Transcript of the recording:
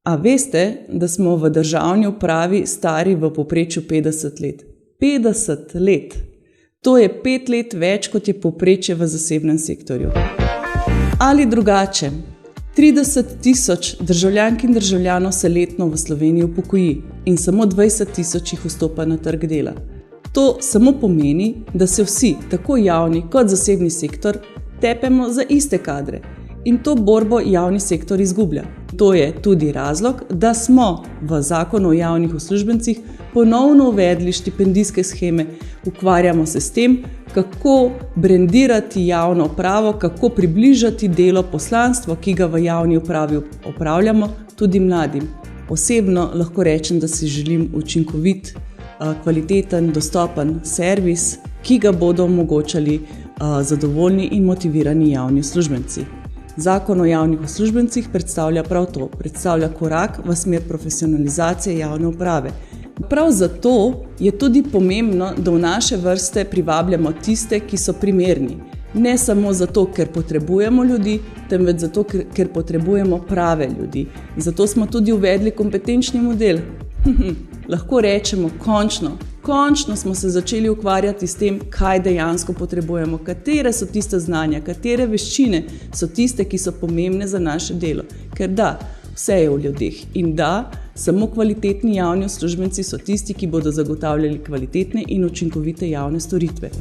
A veste, da smo v državni upravi stari v povprečju 50 let? 50 let! To je 5 let več, kot je povprečje v zasebnem sektorju. Ali drugače, 30.000 državljank in državljanov se letno v Sloveniji upokoji in samo 20.000 jih vstopa na trg dela. To samo pomeni, da se vsi, tako javni kot zasebni sektor, tepemo za iste kadre in to borbo javni sektor izgublja. To je tudi razlog, da smo v Zakonu o javnih uslužbencih ponovno uvedli štipendijske sheme, ukvarjamo se s tem, kako brendirati javno upravo, kako približati delo, poslanstvo, ki ga v javni upravi opravljamo, tudi mladim. Osebno lahko rečem, da si želim učinkovit, kvaliteten, dostopen servis, ki ga bodo omogočali zadovoljni in motivirani javni uslužbenci. Zakon o javnih uslužbencih predstavlja prav to, predstavlja korak v smer profesionalizacije javne uprave. Prav zato je tudi pomembno, da v naše vrste privabljamo tiste, ki so primerni. Ne samo zato, ker potrebujemo ljudi, temveč zato, ker potrebujemo prave ljudi. Zato smo tudi uvedli kompetenčni model. Lahko rečemo, končno smo se začeli ukvarjati s tem, kaj dejansko potrebujemo, katere so tiste znanja, katere veščine so tiste, ki so pomembne za naše delo. Ker da, vse je v ljudeh in da, samo kvalitetni javni uslužbenci so tisti, ki bodo zagotavljali kvalitetne in učinkovite javne storitve.